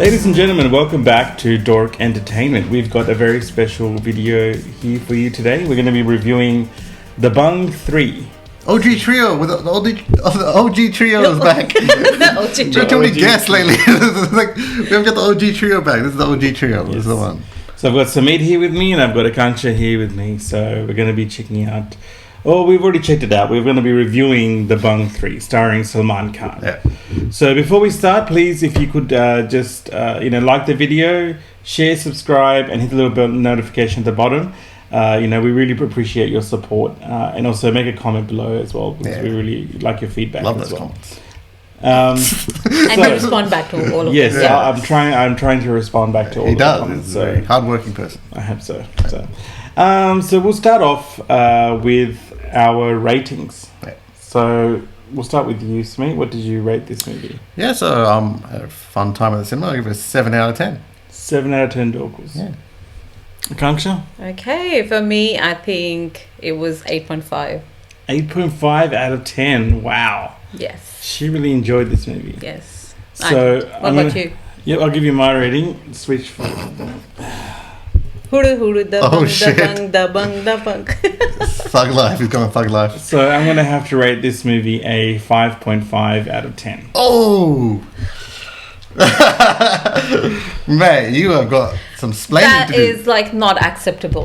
Ladies and gentlemen, welcome back to Dork Entertainment. We've got a very special video here for you today. We're going to be reviewing Dabangg 3. OG Trio, with the OG Trio is back. OG We've Trio. too many guests lately. Like, we haven't got the OG Trio back. This is the OG Trio. This is the one. So I've got Samit here with me and I've got Akansha here with me. So we're going to be checking out... Oh, we've already checked it out. We're going to be reviewing Dabangg 3, starring Salman Khan. Yeah. So before we start, please, if you could just like the video, share, subscribe, and hit the little bell notification at the bottom. We really appreciate your support, and also make a comment below as well, because we really like your feedback. Love as those well. comments. And you respond back to all of Yes, them. I'm trying to respond back to all He of the does. comments. He's a very hardworking person. I hope so. So we'll start off with our ratings. Yeah. So we'll start with you, Smee. What did you rate this movie? Yeah, so had a fun time at the cinema. I give it a 7 out of 10. 7 out of 10 Dorkles. Yeah. Akanksha? Okay, for me, I think it was 8.5. 8.5 out of 10. Wow. Yes. She really enjoyed this movie. Yes. So What about you? Yep, I'll give you my rating. Switch for Huru, Oh, shit. Dabangg. Thug life. He's going thug life. So I'm going to have to rate this movie a 5.5 out of 10. Oh! Mate, you have got some splaining That to do. is like not acceptable.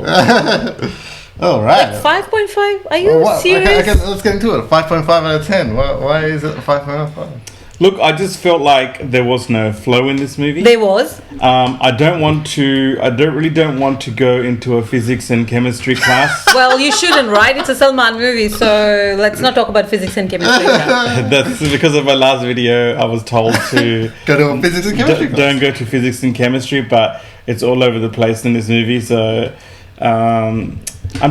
All right. 5.5? Are you Well, serious? Okay, let's get into it. 5.5 out of 10. Why is it 5.5? Look, I just felt like there was no flow in this movie. There was. I don't really want to go into a physics and chemistry class. Well, you shouldn't, right? It's a Salman movie, so let's not talk about physics and chemistry now. That's because of my last video. I was told to Go to a physics and chemistry class. don't go to physics and chemistry, but it's all over the place in this movie. So I'm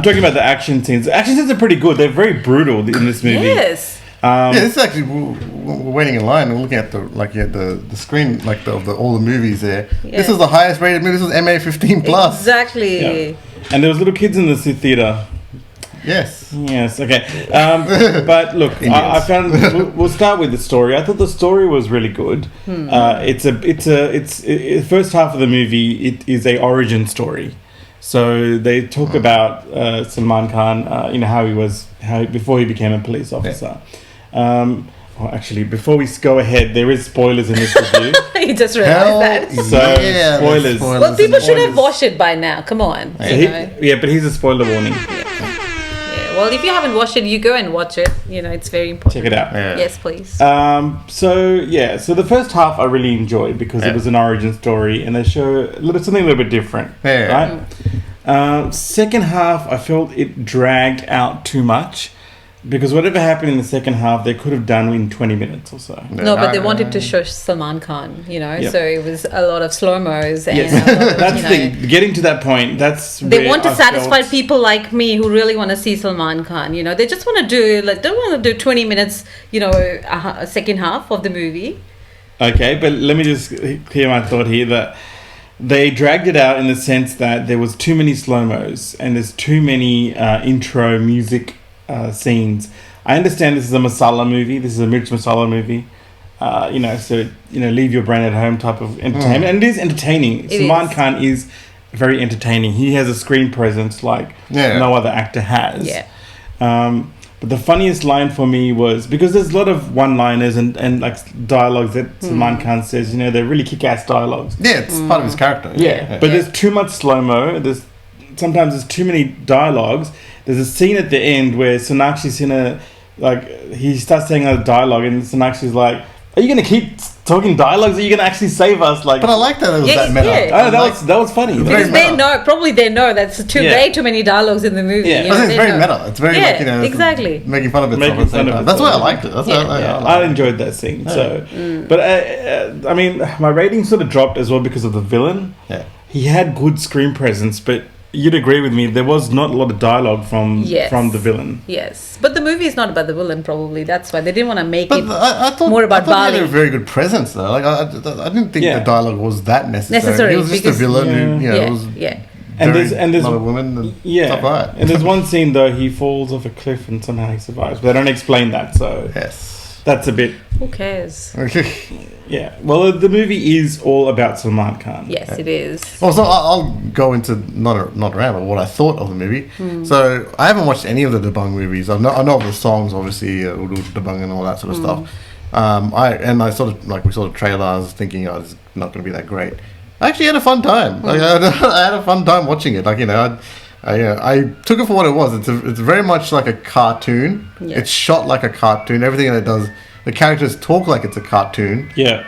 talking about the action scenes. The action scenes are pretty good. They're very brutal in this movie. Yes. Yeah, this is actually we're waiting in line. We're looking at the screen of all the movies there. Yeah. This is the highest rated movie. This is MA 15 plus. Exactly. Yeah. And there was little kids in the theater. Yes. Yes. Okay. But look, I Indians. found we'll start with the story. I thought the story was really good. It's the first half of the movie. It is a origin story. So they talk about Salman Khan. How before he became a police officer. Well, actually, before we go ahead, there is spoilers in this review. You just realized that. So, yeah, spoilers. Well, people should have Spoilers. watched it by now. Come on. So You know. but here's a spoiler warning. Yeah. Well, if you haven't watched it, you go and watch it. It's very important. Check it out. Yeah. Yes, please. So the first half I really enjoyed because it was an origin story and they show something a little bit different. Yeah. Right? Second half, I felt it dragged out too much because whatever happened in the second half, they could have done in 20 minutes or so. No, but they wanted to show Salman Khan, Yep. so it was a lot of slow-mos. And Yes, a lot of, that's the thing. Getting to that point, that's They where want to I satisfy felt- people like me who really want to see Salman Khan. They just want to don't want to do 20 minutes, a second half of the movie. Okay, but let me just clear my thought here that they dragged it out in the sense that there was too many slow-mos and there's too many intro music scenes. I understand this is a masala movie. This is a Mirch masala movie. Leave your brain at home type of entertainment. And it is entertaining. Salman Khan is very entertaining. He has a screen presence like no other actor has. Yeah. But the funniest line for me was because there's a lot of one-liners and like dialogues that Salman Khan says. They're really kick-ass dialogues. Yeah, it's part of his character. Yeah. But there's too much slow-mo. Sometimes there's too many dialogues. There's a scene at the end where Sonakshi's he starts saying a dialogue and Sonakshi's like, "Are you gonna keep talking dialogues? Are you gonna actually save us?" Like, But I like that it was that meta. yeah. oh, that was funny. Because they know that's way too many dialogues in the movie. Yeah. But it's they very know. meta. It's very exactly. making fun of itself Making at the same fun of time. That's why I itself. liked it. That's why I liked I it. enjoyed that scene. So, but I mean, my rating sort of dropped as well because of the villain. Yeah. He had good screen presence, but you'd agree with me, there was not a lot of dialogue from the villain. Yes, but the movie is not about the villain. Probably that's why they didn't want to make But it I thought more about I thought he had Bali. a very good presence though. Like I didn't think the dialogue was that necessary. He was just a because- villain who was And there's not a woman and stuff like that. And there's one scene though he falls off a cliff and somehow he survives, but they don't explain that. So Yes. That's a bit. Who cares? Yeah. Well, the movie is all about Salman Khan. Yes, it is. Well, so I'll go into not around, but what I thought of the movie. So I haven't watched any of the Dabangg movies. I know the songs, obviously, Dabangg and all that sort of stuff. I sort of we saw the trailer. I was thinking, oh, it's not going to be that great. I actually had a fun time. Like, I had a fun time watching it. Like, you know, I took it for what it was. It's very much like a cartoon. Yeah. It's shot like a cartoon. Everything that it does. The characters talk like it's a cartoon. Yeah.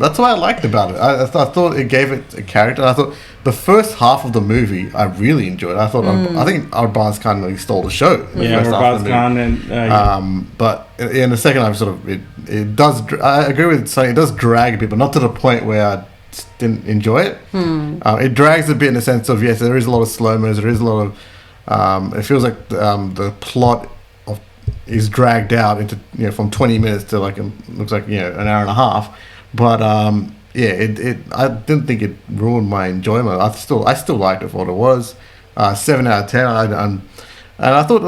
That's what I liked about it. I thought it gave it a character. I thought the first half of the movie I really enjoyed. I thought I think Arbaz Khan really stole the show. Yeah, Arbaz Khan and but in the second half, sort of it does. I agree with Sonny. It does drag people, not to the point where I just didn't enjoy it. It drags a bit in the sense of yes, there is a lot of slow mos. There is a lot of. It feels like the plot is dragged out into from 20 minutes to looks like an hour and a half, but I didn't think it ruined my enjoyment. I still liked it for what it was. 7 out of 10. And I thought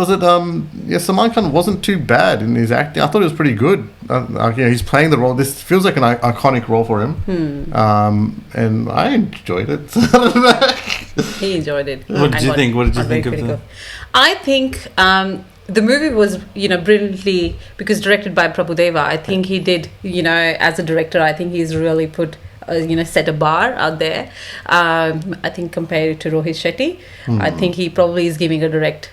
Salman Khan wasn't too bad in his acting. I thought it was pretty good. He's playing the role. This feels like an iconic role for him, and I enjoyed it. He enjoyed it. What did you think? What did you think of it? I think the movie was, brilliantly, because directed by Prabhudeva. I think he did, as a director, I think he's really put, set a bar out there. I think compared to Rohit Shetty, I think he probably is giving a direct,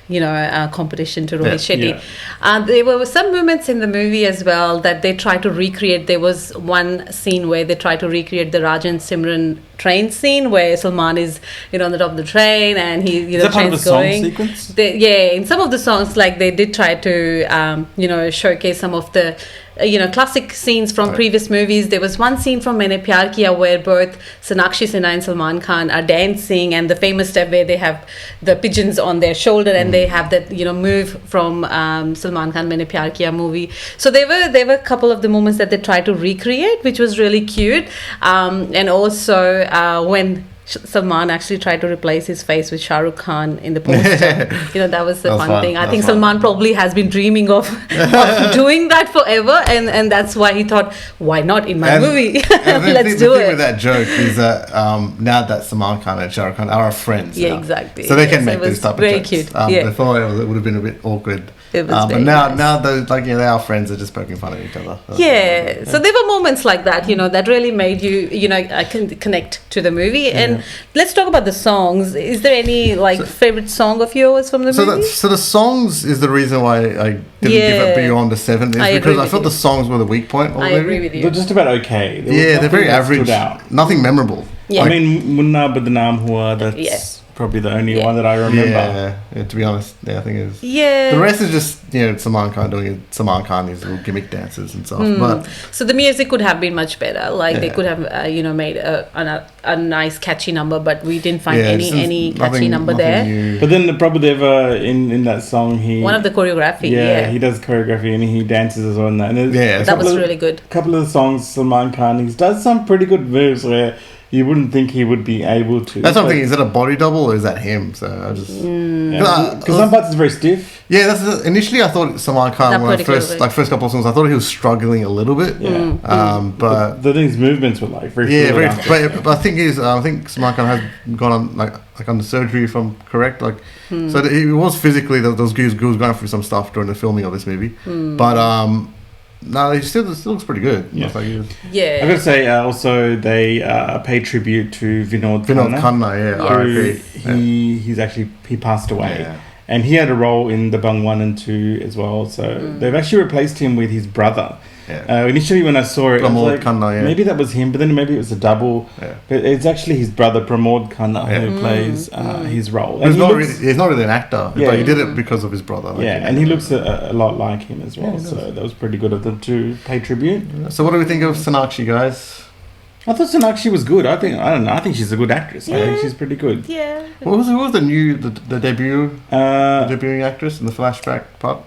competition to Rohit Shetty. Yeah. There were some moments in the movie as well that they tried to recreate. There was one scene where they tried to recreate the Rajan Simran train scene where Salman is on the top of the train and he is that part of the going. song sequence? In some of the songs, they did try to showcase some of the classic scenes from previous movies. There was one scene from Maine Pyar Kiya where both Sonakshi Sinha and Salman Khan are dancing, and the famous step where they have the pigeons on their shoulder and they have that move from Salman Khan Maine Pyar Kiya movie. So there were a couple of the moments that they tried to recreate, which was really cute, and also when Salman actually tried to replace his face with Shah Rukh Khan in the poster. That was the fun thing. I think Salman probably has been dreaming of doing that forever, and that's why he thought, why not in my movie? Let's do it. The it. thing with that joke is that now that Salman Khan and Shah Rukh Khan are friends. Yeah, now. exactly. So they can make these type of jokes. Very cute. Before it would have been a bit awkward. It was but now nice. they are friends. They're just poking fun at each other. So there were moments like that, that really made you, connect to the movie. And let's talk about the songs. Is there any favorite song of yours from the movie? So the songs is the reason why I didn't give it beyond a 7. Is because I felt the songs were the weak point of the movie. I agree with you. They're just about okay. They're very average. Nothing memorable. Yeah. I mean, Munna Badnaam Hua. That's probably the only one that I remember. Yeah, to be honest, I think it is. Yeah. The rest is just Salman Khan doing Salman Khan his little gimmick dances and stuff. But so the music could have been much better. They could have made a nice catchy number, but we didn't find any catchy number there. New. But then the Prabhudeva in that song, one of the choreography. He does choreography and he dances as well. And that was really good. A couple of the songs Salman Khan he does some pretty good moves where you wouldn't think he would be able to. That's something. Is that a body double or is that him? So I just because some parts is very stiff. Yeah, initially I thought Salman Khan when first couple of songs I thought he was struggling a little bit. But his movements were very but I think Salman Khan has gone on under surgery if I'm correct. So he was physically those guys going through some stuff during the filming of this movie. But no, he still looks pretty good. Yeah. I gotta say, also they pay tribute to Vinod Khanna. He passed away, and he had a role in Dabangg 1 and 2 as well. So they've actually replaced him with his brother. Initially, when I saw it, I was like, maybe that was him, but then maybe it was a double. But it's actually his brother Pramod Khanna who plays his role. And he's not really an actor, but he did it because of his brother. And he looks a lot like him as well. So that was pretty good of them to pay tribute. So what do we think of Sonakshi, guys? I thought Sonakshi was good. I think she's a good actress. I think she's pretty good. Yeah. Who was the debuting actress in the flashback part?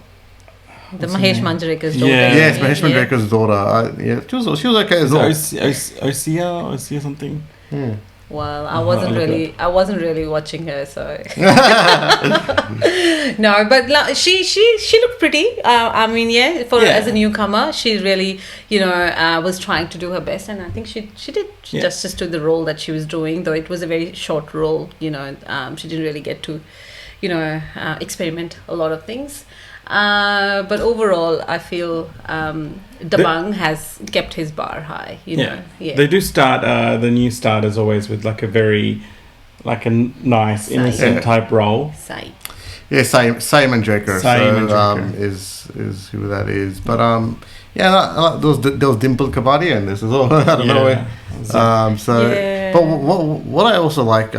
The Mahesh Manjrekhar's daughter. Yes, Mahesh Manjrekar's daughter. She was okay as well. Osia something. Well, I look wasn't really watching her, so no. But she looked pretty. I mean, yeah, as a newcomer, she really, was trying to do her best, and I think she did justice to the role that she was doing. Though it was a very short role, she didn't really get to, experiment a lot of things. But overall, I feel Dabangg has kept his bar high. Yeah. They do start the new starters always with like a very, like a nice innocent type role. Sai. Yeah, Simon Draker. Is who that is. But there was Dimple Kabadia in this as well. I don't know. But what I also like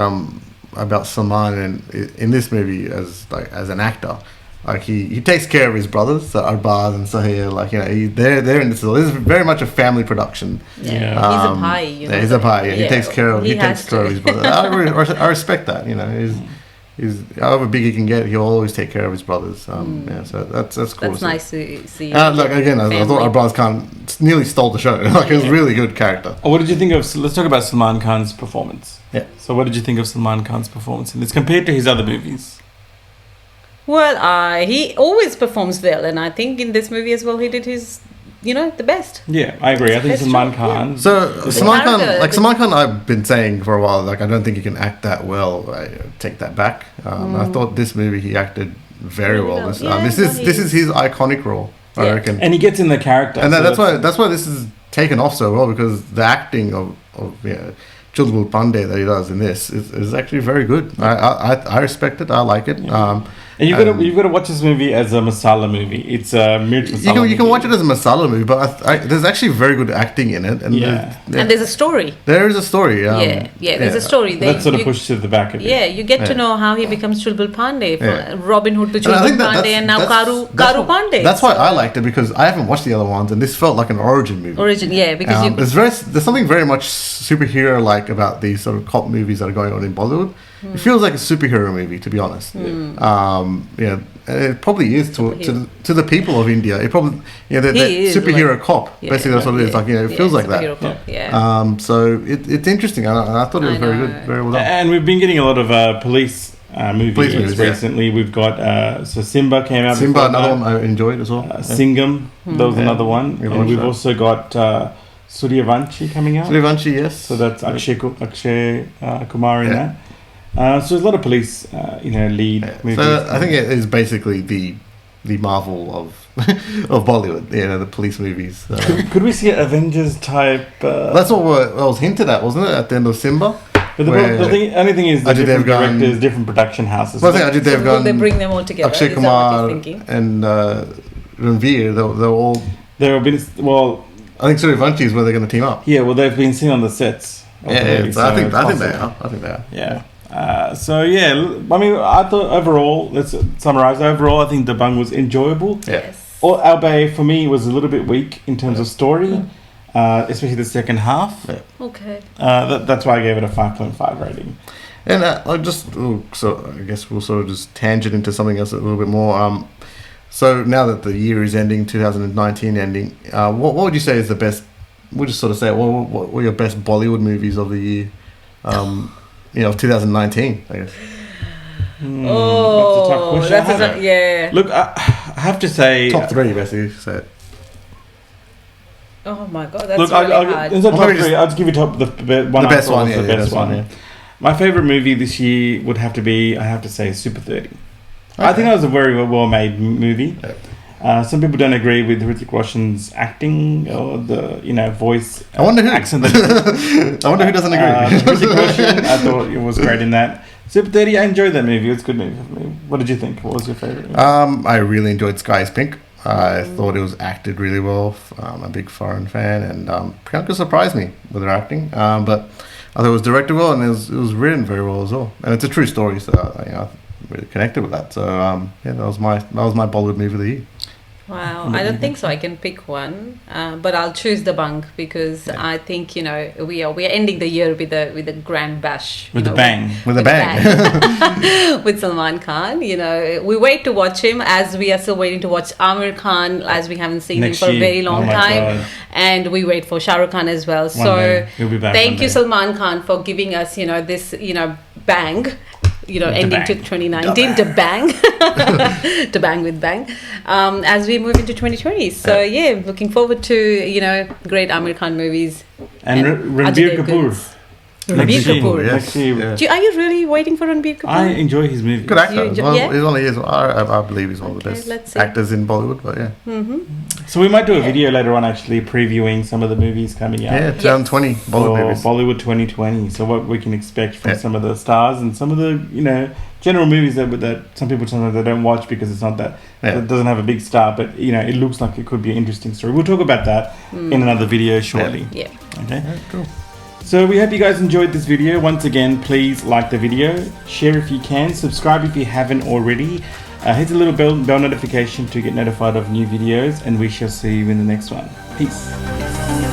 about Salman in this movie as an actor. Like he takes care of his brothers, so Arbaz and Sahir. Like they're in this. This is very much a family production. Yeah, he's a pie. He's a pie. Yeah. He takes care of his brothers. I respect that. He's however big he can get, he'll always take care of his brothers. So that's cool. That's nice to see. Look again, I thought Arbaz Khan nearly stole the show. Like it was a really good character. What did you think of? Let's talk about Salman Khan's performance. Yeah. So what did you think of Salman Khan's performance in this compared to his other movies? Well, he always performs well, and I think in this movie as well, he did his, the best. Yeah, I agree. I think Salman Khan. So Salman Khan, I've been saying for a while, like I don't think he can act that well. I take that back. I thought this movie he acted very well. This is his iconic role, I reckon. And he gets in the character, and that's why this is taken off so well, because the acting of Chulbul Pandey that he does in this is actually very good. I respect it. I like it. And you've got to watch this movie as a masala movie. It's a mirch masala. You can watch it as a masala movie, but there's actually very good acting in it, and there's a story. There is a story. There's a story. That sort of pushed to the back a bit. Yeah, you get to know how he becomes Chulbul Pandey, from Robin Hood to Chulbul Pandey, and now Karu Pandey. That's why I liked it, because I haven't watched the other ones, and this felt like an origin movie. Because there's something very much superhero like about these sort of cop movies that are going on in Bollywood. It feels like a superhero movie, to be honest. It probably is to the people of India. It probably the superhero cop. Basically, that's what it is. Like it feels like that. Cop, so it's interesting, and I thought it was very good, very well done. And we've been getting a lot of police movies recently. We've got Simba came out. Simba, another one I enjoyed as well. Singham, that was another one, and we've also got Suryavanshi coming out. Suryavanshi, yes. So that's Akshay Kumar in that. So there's a lot of police, lead movies. So I think it is basically the Marvel of Bollywood. The police movies. Could we see an Avengers type? That's what was hinted at, wasn't it, at the end of Simba? But the only thing is, different directors, different production houses. Well, I think Ajay Devgan, they bring them all together. Akshay Kumar and Ranveer. They're all. There have been I think Suryavanshi is where they're going to team up. Yeah, well, they've been seen on the sets. I think they are. Yeah. I thought overall, let's summarize. Overall, I think Dabangg was enjoyable. Yes. Albeit for me, was a little bit weak in terms of story, especially the second half. Yeah. Okay. That's why I gave it a 5.5 rating. And I guess we'll sort of just tangent into something else a little bit more. So now that the year is ending, 2019 ending, what would you say is the best? We'll just sort of say what were your best Bollywood movies of the year? Of 2019, I guess. That's a tough question. Look, I have to say top three, basically. Say it. Oh my god, that's really hard. Instead of top three, I'll just give you the best one. Yeah. My favorite movie this year would have to be, I have to say, Super 30. Okay. I think that was a very well-made movie. Yeah. Some people don't agree with Hrithik Roshan's acting or the voice accent. I wonder who doesn't agree. Hrithik Roshan, I thought it was great in that. Super 30, I enjoyed that movie. It's a good movie for me. What did you think? What was your favourite movie? I really enjoyed Sky is Pink. I thought it was acted really well. I'm a big foreign fan, and Priyanka surprised me with her acting. But I thought it was directed well, and it was written very well as well. And it's a true story, so I really connected with that. So that was my Bollywood movie of the year. Wow, I don't think so. I can pick one, but I'll choose Dabangg because I think we are ending the year with a grand bash, With a bang. With a bang. with Salman Khan. We wait to watch him as we are still waiting to watch Amir Khan as we haven't seen Next him for year. a very long Oh my time, God. and we wait for Shah Rukh Khan as well. One day. He'll be back thank one you, day. Salman Khan, for giving us this bang. Ending bang. to 2019, to bang, to bang with bang, as we move into 2020. So looking forward to great Amir Khan movies And Ranbir Ajay Kapoor. Devgan's. Ranbir Next year. Kapoor. Yes. Next year. Yeah. Are you really waiting for Ranbir Kapoor? I enjoy his movies. Good actor. You enjoy- Well, yeah? he's one of his, I believe he's one of the Okay, best let's see. actors in Bollywood. But yeah, So we might do a video later on actually previewing some of the movies coming out. yeah, 2020 For Bollywood movies. Bollywood 2020. So what we can expect from Yeah. some of the stars and some of the general movies that some people sometimes they don't watch because it's not that Yeah. it doesn't have a big star, but it looks like it could be an interesting story. We'll talk about that in another video shortly. Yeah. Okay. Yeah, cool. So we hope you guys enjoyed this video. Once again, please like the video, share if you can, subscribe if you haven't already. Hit the little bell notification to get notified of new videos, and we shall see you in the next one. Peace.